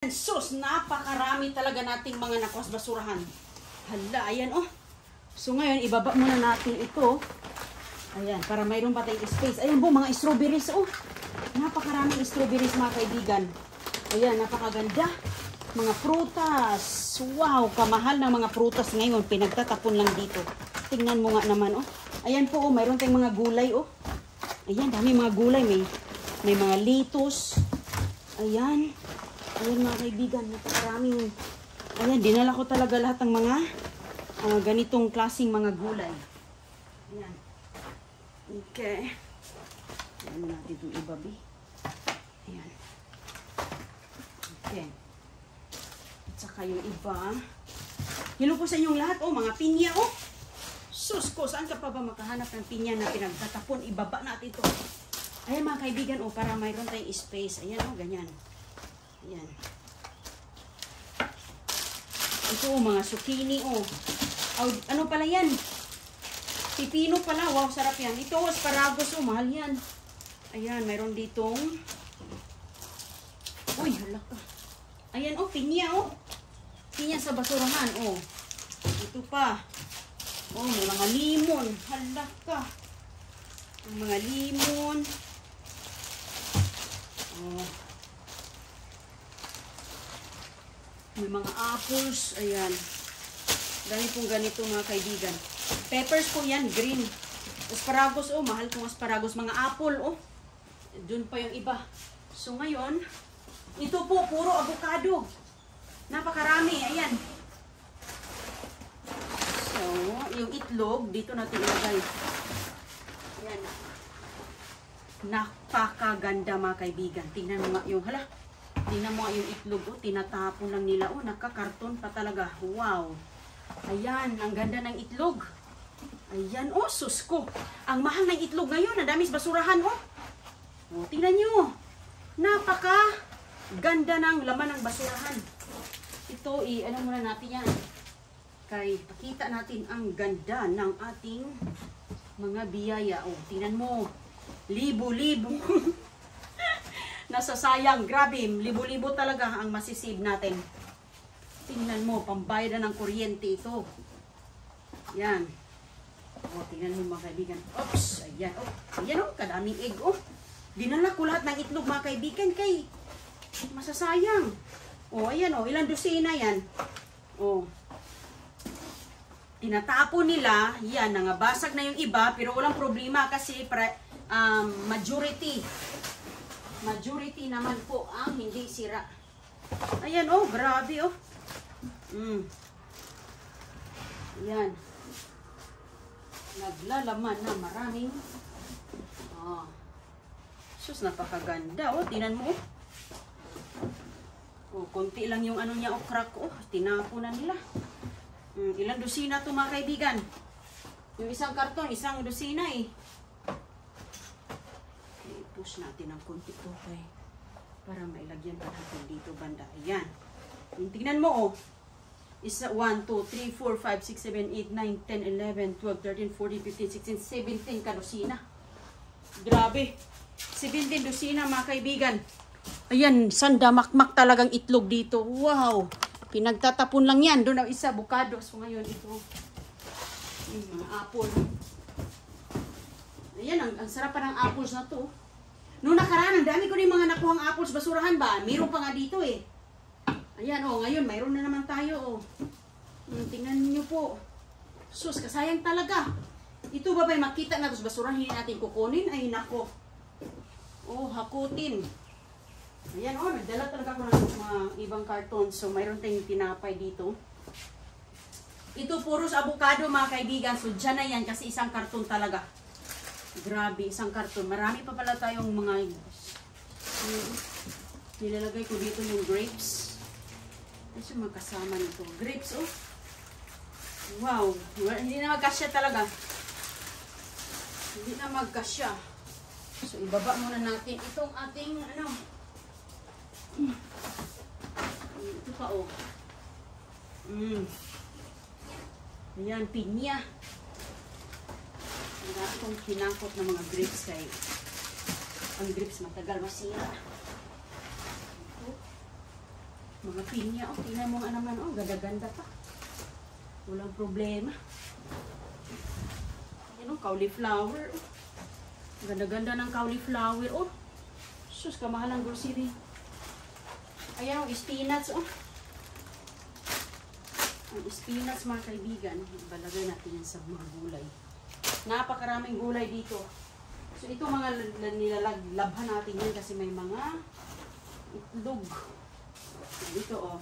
Sus, napakarami talaga nating mga nakwas basurahan. Hala, ayan oh. So ngayon, ibaba muna natin ito. Ayan, para mayroon pa tayong space. Ayan po, mga strawberries oh. Napakaraming strawberries mga kaibigan. Ayan, napakaganda. Mga prutas. Wow, kamahal ng mga prutas ngayon. Pinagtatapon lang dito. Tingnan mo nga naman oh. Ayan po oh, mayroon tayong mga gulay oh. Ayan, dami mga gulay. May mga litos. Ayan. Ayan mga kaibigan, napakaraming. Ayan, dinala ko talaga lahat ng mga ganitong klaseng mga gulay. Ayan. Okay. Ayan natin itong ibabi. Ayan. Okay. At saka yung iba. Hello po sa inyong lahat. Oh, mga pinya. Oh. Sus ko, saan ka pa ba makahanap ng pinya na pinagtatapon? Ibaba natin ito. Ayan mga kaibigan, oh, para mayroon tayong space. Ayan, oh, ganyan. Ayan. Ito, mga zucchini, oh. Ano pala yan? Pipino pala. Wow, sarap yan. Ito, asparagus, oh. Mahal yan. Ayan, mayroon ditong. Uy, hala ka. Ayan, oh, pinya, oh. Pinya sa basurahan, oh. Ito pa. Oh, may mga limon. Hala ka. Mga limon. Oh. May mga apples. Ayan. Dami pong ganito mga kaibigan. Peppers po yan. Green. Asparagus. Oh, mahal kong asparagus. Mga apple. Oh. Doon pa yung iba. So ngayon, ito po puro avocado. Napakarami. Ayan. So, yung itlog, dito natin ilagay. Ayan. Napakaganda mga kaibigan. Tingnan mo nga yung hala. Tingnan mo yung itlog, oh, tinatapon lang nila. Oh, nakakarton pa talaga. Wow. Ayan, ang ganda ng itlog. Ayan, oh, sus ko. Ang mahal ng itlog ngayon. Ang dami sa basurahan, oh. Oh, tingnan nyo. Napaka ganda ng laman ng basurahan. Ito, ano muna natin yan. Kaya, pakita natin ang ganda ng ating mga biyaya. Oh, tingnan mo. Libo-libo. Nasasayang, grabe, libo-libo talaga ang masisave natin. Tingnan mo, pambayad na ng kuryente ito. Yan. O, tingnan mo mga kaibigan. Oops, ayan. Oh, ayan o, kadaming egg o. Dinala ko lahat ng itlog mga kaibigan kay masasayang. O, ayan o, ilang dosina yan. O. Tinatapon nila, yan, nangabasag na yung iba, pero walang problema kasi majority naman po ang hindi sira. Ayan oh, grabe oh. Ayan. Naglalaman na maraming. Oh. Sus, napakaganda oh. Tingnan mo oh. Oh, konti lang yung ano niya oh, crack oh. Tinapo na nila. Ilang dosina to mga kaibigan? Yung isang karton, isang dosina eh. Push natin ng konti to kay para mailagyan pa natin dito banda. Ayan. Tingnan mo oh. Isa 1, 2, 3, 4, 5, 6, 7, 8, 9, 10, 11, 12, 13, 14, 15, 16, 17 kadosina. Grabe. 17 dosina mga kaibigan. Ayan, sandamakmak talagang itlog dito. Wow. Pinagtatapon lang yan. Doon na isa, avocado. So ngayon ito. Mga apple. Ayan, ang sarap pa ng apples na to. Noong nakaraan, ang dami ko rin mga nakuhang apples basurahan ba? Mayroon pa nga dito eh. Ayan oh, ngayon mayroon na naman tayo oh. Tingnan niyo po. Sus, kasayang talaga. Ito ba ba'y makita na sa basurahan, hindi natin kukunin? Ay nako. Oh, hakutin. Ayan oh, nagdala talaga ako ng mga ibang karton. So mayroon tayong tinapay dito. Ito puros avocado mga kaibigan. So dyan na yan kasi isang karton talaga. Grabe, isang karton. Marami pa pala tayong mga nilalagay ko dito yung grapes. Ito yung mga kasama nito. Grapes, oh. Wow. Hindi na magkasya talaga. Hindi na magkasya. So, ibaba muna natin itong ating, ano. Ito pa, oh. Ayan, pinya. Wala akong kinangkot ng mga grapes kay ang grapes matagal masira. Mga pinya, oh. Tingnan mo nga naman, oh. Ganda-ganda pa. Walang problema. Ayan, oh. Cauliflower, oh. Ganda-ganda ng cauliflower, oh. Sus, kamahal ang grocery. Ayan, oh. Spinach, oh. Ang spinach, mga kaibigan. Balagay natin yan sa mga gulay. Napakaraming gulay dito. So, ito mga nilalabhan natin yan kasi may mga itlog. Dito, oh.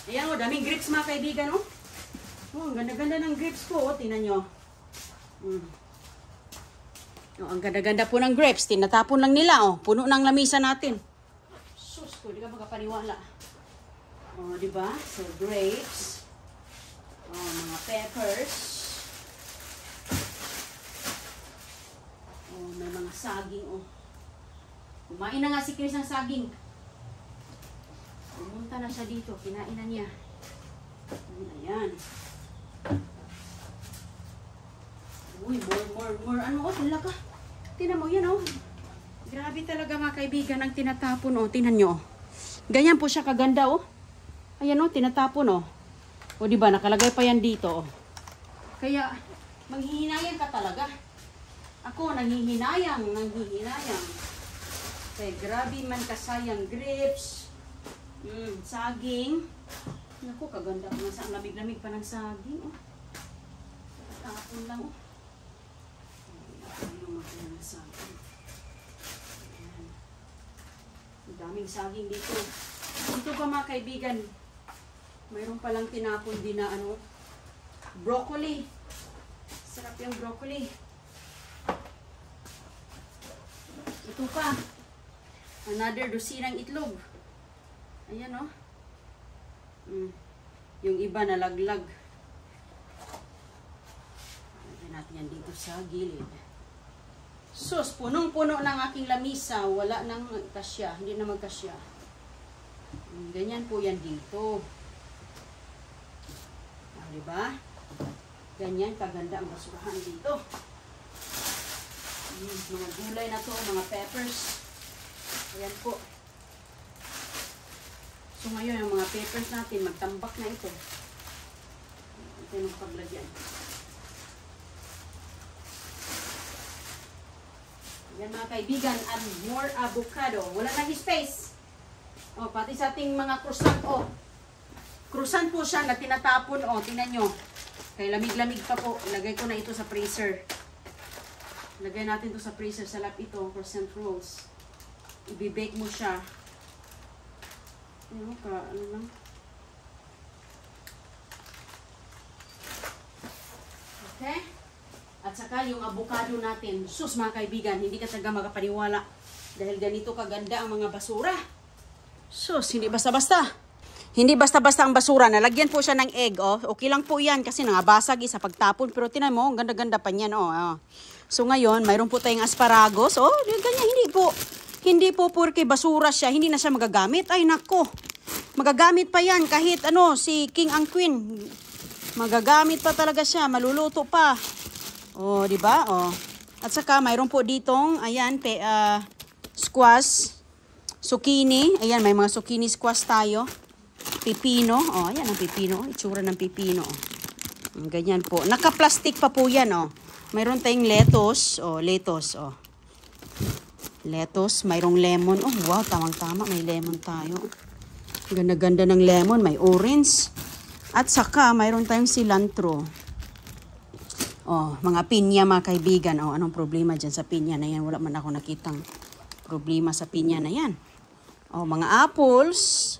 Ayan, oh. Daming grapes, mga kaibigan, oh. Oh, ang ganda-ganda ng grapes po, oh. Tingnan nyo. Oh, ang ganda-ganda po ng grapes. Tinatapon lang nila, oh. Puno ng lamisa natin. Sus ko, di ka magkapaniwala. Oh, di ba? So, grapes. Oh, mga peppers. Oh, may mga saging, oh. Kumain na nga si Chris ng saging. Pumunta na siya dito. Kinain na niya. Ayan. Uy, more. Ano, oh, wala ka. Tingnan mo, yan, oh. Grabe talaga, mga kaibigan, ang tinatapon, oh. Tingnan nyo, oh. Ganyan po siya kaganda, oh. Ayan, oh, tinatapon, oh. O, diba, nakalagay pa yan dito, oh. Kaya, manghihinayang ka talaga. Ako, nanghihinayang. Kaya, grabe man kasayang grapes. Saging. Naku, kaganda pa ng saging. Lamig-lamig pa ng saging, oh. Tapon lang, oh. Ayan, saging. Ayan. Ang daming saging dito. Dito pa, mga kaibigan, mayroon palang tinapon din na ano, broccoli. Sarap yung broccoli. Ito pa. Another dosinang itlog. Ayan, oh. Yung iba nalaglag. Lagyan natin yan dito sa gilid. Sus, punong-puno ng aking lamisa. Wala nang kasya. Hindi na magkasya. Ganyan po yan dito. Diba? Ganyan, kaganda ang basurahan dito. Mga gulay na to, mga peppers. Ayan po. So ngayon, yung mga peppers natin, magtambak na ito. Ito yung paglagyan. Ayan, mga kaibigan, add more avocado. Wala nang space. O, pati sa ating mga croissant, o. Croissant po siya na tinatapon, o. Tingnan nyo. Kaya lamig-lamig pa po. Ilagay ko na ito sa freezer. Lagay natin ito sa freezer. Salap ito, croissant rolls. Ibibake mo siya. Ano ka, ano lang. Okay? At saka yung avocado natin. Sus, mga kaibigan, hindi ka talaga makapaniwala. Dahil ganito kaganda ang mga basura. Sus, hindi basta-basta. Hindi basta-basta ang basura. Nalagyan po siya ng egg, oh. Okay lang po yan kasi nangabasag sa pagtapon. Pero tinan mo, ang ganda-ganda pa niyan, oh. So ngayon, mayroon po tayong asparagus. Oh, ganyan, hindi po porque basura siya, hindi na siya magagamit. Ay, nako. Magagamit pa yan kahit ano, si King and Queen. Magagamit pa talaga siya, maluluto pa. Oh, di ba? Oh. At saka mayroon po ditong, ayan, squash, zucchini. Ayan, may mga zucchini squash tayo. Pipino. Oh, ayan ang pipino. Itsura ng pipino. Ganyan po. Naka-plastic pa po yan, oh. Mayroon tayong lettuce. Oh, lettuce, oh. Lettuce. Mayroong lemon. Oh, wow, tamang-tama. May lemon tayo. Ganda-ganda ng lemon. May orange. At saka, mayroon tayong cilantro. Oh, mga pinya, mga kaibigan. Oh, anong problema dyan sa pinya na yan? Wala man ako nakitang problema sa pinya na yan. Oh, mga apples.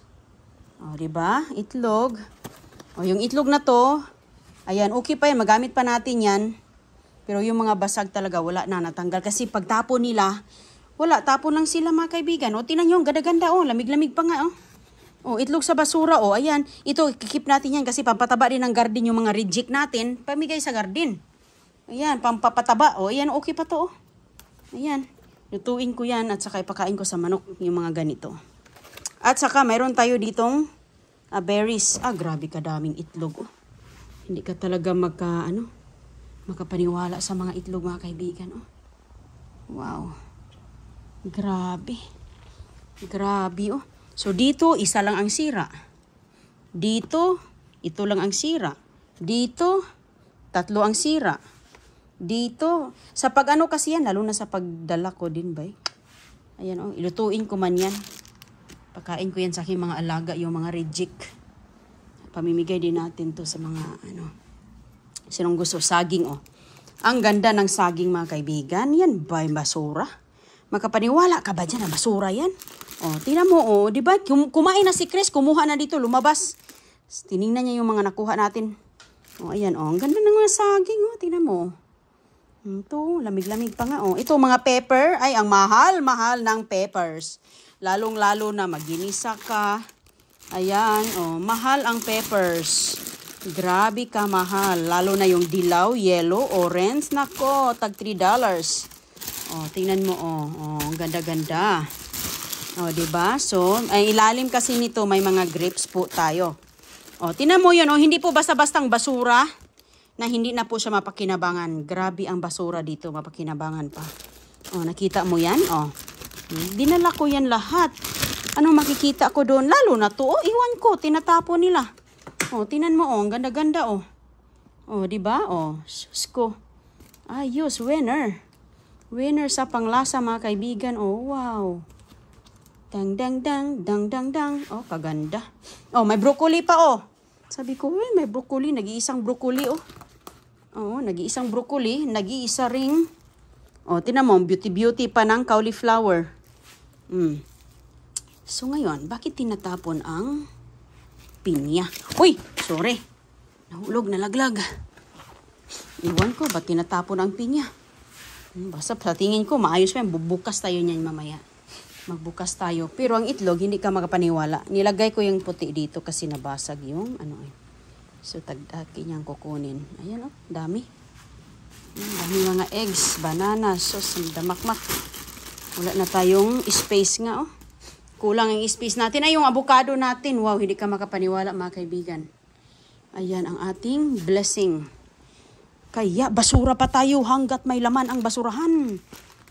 Oh, diba? Itlog. Oh, yung itlog na to, ayan, okay pa yan. Magamit pa natin yan. Pero yung mga basag talaga, wala na, natanggal. Kasi pagtapon nila, wala, tapon lang sila, mga kaibigan. O, tinan nyo, ganda-ganda, oh. Lamig-lamig pa nga, oh. Oh, itlog sa basura, oh. Ayan, ito, kikip natin yan kasi pampataba din ng garden yung mga reject natin. Pamigay sa garden. Ayan, pampapataba. Oh, ayan, okay pa to, oh. Ayan, lutuin ko yan at saka ipakain ko sa manok yung mga ganito. At saka, mayroon tayo ditong berries. Ah, grabe kadaming itlog, oh. Hindi ka talaga makapaniwala sa mga itlog, mga kaibigan, oh. Wow. Grabe. Grabe, oh. So, dito, isa lang ang sira. Dito, ito lang ang sira. Dito, tatlo ang sira. Dito, sa pag-ano kasi yan, lalo na sa pagdala ko din, bay. Ayan, oh, ilutuin ko man yan. Pakain ko yan sa aking mga alaga, yung mga rejik. Pamimigay din natin to sa mga, sinong gusto, saging, oh. Ang ganda ng saging, mga kaibigan. Yan ba yung basura? Makapaniwala ka ba dyan na basura yan? Oh, tingnan mo, oh, di ba? Kumain na si Chris, kumuha na dito, lumabas. Tiningnan niya yung mga nakuha natin. Oh, ayan, oh, ang ganda ng mga saging, oh, tingnan mo. Ito, lamig-lamig pa nga, oh. Ito, mga pepper, ay, ang mahal-mahal ng peppers. Lalong-lalo na maginisa ka. Ayan, oh, mahal ang peppers. Grabe ka mahal. Lalo na yung dilaw, yellow, orange. Nako, tag $3. Oh, tingnan mo, oh, ang ganda-ganda. Oh, diba? So, ay ilalim kasi nito, may mga grapes po tayo. Oh, tingnan mo yun, oh, hindi po basta-bastang basura na hindi na po siya mapakinabangan. Grabe ang basura dito, mapakinabangan pa. Oh, nakita mo yan? Oh, dinala ko yan lahat. Ano makikita ko doon? Lalo na to, oh, iwan ko, tinatapon nila. Oh, tingnan mo, oh, ang ganda-ganda, oh. Oh, diba? Oh, sus ko. Ayos, winner. Winner sa panglasa, mga kaibigan. Oh, wow. Dang, dang, dang, dang, dang, dang. Oh, kaganda. Oh, may broccoli pa, oh. Sabi ko, may broccoli. Nag-iisang broccoli, oh. Oh, nag-iisang broccoli. Nag-iisa ring. Oh, tinan mo, beauty-beauty pa ng cauliflower. So, ngayon, bakit tinatapon ang pinya? Uy, sorry. Nahulog, nalaglag. Iwan ko, ba't tinatapon ang pinya? Basta sa tingin ko, maayos pa yan. Bubukas tayo niyan mamaya. Magbukas tayo. Pero ang itlog, hindi ka makapaniwala. Nilagay ko yung puti dito kasi nabasag yung So, tagdaki niyang kukunin. Ayan, oh, dami. Dami mga eggs, banana, sauce, damakmak. Wala na tayong space nga, oh. Kulang ang space natin. Ay, yung avocado natin. Wow, hindi ka makapaniwala, mga kaibigan. Ayan, ang ating blessing. Kaya, basura pa tayo hanggat may laman ang basurahan.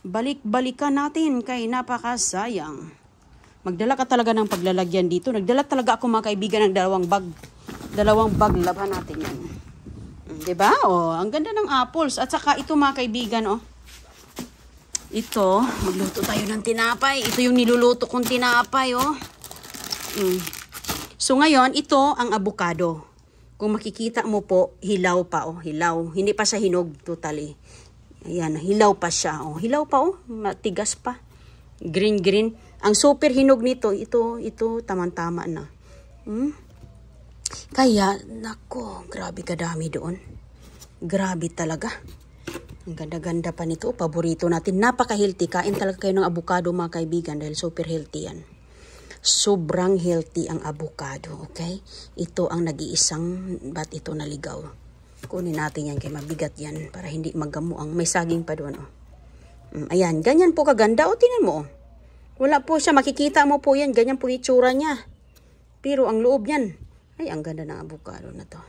Balik-balikan natin kay napakasayang. Magdala ka talaga ng paglalagyan dito. Nagdala talaga ako, mga kaibigan, ng dalawang bag. Dalawang bag, laban natin yan. Diba? Oh, ang ganda ng apples. At saka ito, mga kaibigan, oh. Ito, magluto tayo ng tinapay. Ito yung niluluto kong tinapay, oh. So, ngayon, ito ang avocado. Kung makikita mo po, hilaw pa, oh. Hilaw. Hindi pa siya hinog, totally. Ayan, hilaw pa siya, oh. Hilaw pa, oh. Matigas pa. Green-green. Ang super hinog nito, ito, tamang-tama na. Kaya, nako, grabe kadami doon. Grabe talaga. Ang ganda-ganda pa nito. Paborito natin. Napaka-healthy. Kain talaga kayo ng avocado, mga kaibigan, dahil super healthy yan. Sobrang healthy ang avocado, okay? Ito ang nag-iisang, ba't ito naligaw? Kunin natin yan, kaya mabigat yan, para hindi magamuang. May saging pa doon, oh. Ayan, ganyan po kaganda. O, tinan mo, oh. Wala po siya. Makikita mo po yan. Ganyan po itsura niya. Pero ang loob yan, ay, ang ganda ng avocado na to.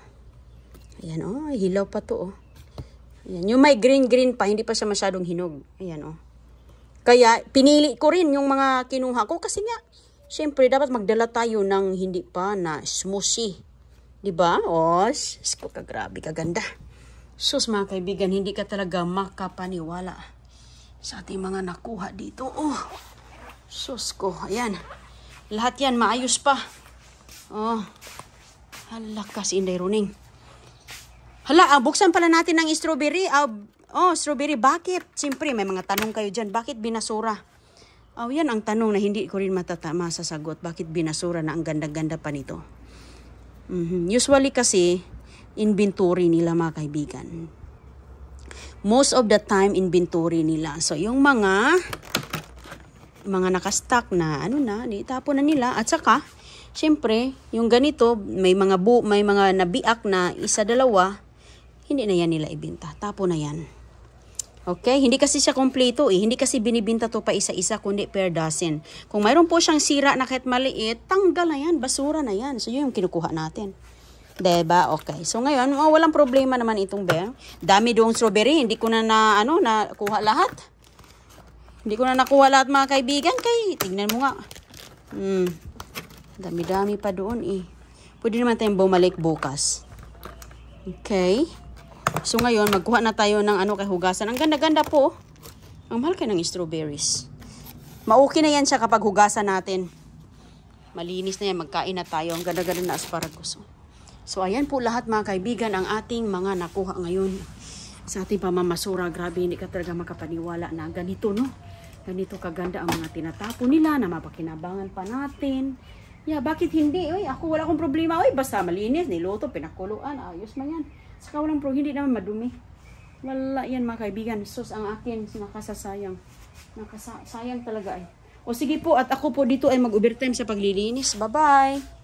Ayan, oh. Hilaw pa to, oh. Ayan, yung may green-green pa, hindi pa siya masyadong hinog. Ayan, oh. Kaya, pinili ko rin yung mga kinuha ko kasi nga, syempre, dapat magdala tayo ng hindi pa na smoothie. Diba? Oh, sus, grabe, kaganda. Sus, mga kaibigan, hindi ka talaga makapaniwala sa ating mga nakuha dito. Oh, sus ko, ayan. Lahat yan, maayos pa. Oh, hala kasi Inday Runing. Hala, buksan pala natin ng strawberry. Oh, strawberry, bakit? Siyempre, may mga tanong kayo dyan. Bakit binasura? Oh, yan ang tanong na hindi ko rin masasagot. Bakit binasura na ang ganda-ganda pa nito? Usually kasi, inventory nila, mga kaibigan. Most of the time, inventory nila. So, yung mga nakastock na, itapon na nila. At saka, siyempre, yung ganito, may mga nabiak na isa, dalawa, hindi na yan nila ibenta. Tapo na yan. Okay? Hindi kasi siya kompleto eh. Hindi kasi binibinta to pa isa-isa, kundi per dozen. Kung mayroon po siyang sira na kahit maliit, tanggal na yan. Basura na yan. So, yun yung kinukuha natin. Diba? Okay. So, ngayon, walang problema naman itong bear. Dami doong strawberry. Hindi ko nakuha lahat. Hindi ko na nakuha lahat mga kaibigan. Tignan mo nga. Dami-dami pa doon eh. Pwede naman tayong bumalik bukas. Okay. So ngayon, magkuha na tayo ng kay hugasan. Ang ganda-ganda po. Ang mahal kayo ng strawberries. Ma-okay na yan siya kapag hugasan natin. Malinis na yan. Magkain na tayo. Ang ganda-ganda na asparagus. So ayan po lahat mga kaibigan ang ating mga nakuha ngayon. Sa ating pamamasura. Grabe, hindi ka talaga makapaniwala na ganito, no? Ganito kaganda ang mga tinatapon nila na mapakinabangan pa natin. Bakit hindi? Ako wala akong problema. Basta malinis, niluto, pinakuluan. Ayos man yan. Saka walang hindi naman madumi. Wala yan mga kaibigan. Sus, ang akin, nakasasayang. Nakasayang talaga O sige po, at ako po dito ay mag-overtime sa paglilinis. Bye-bye!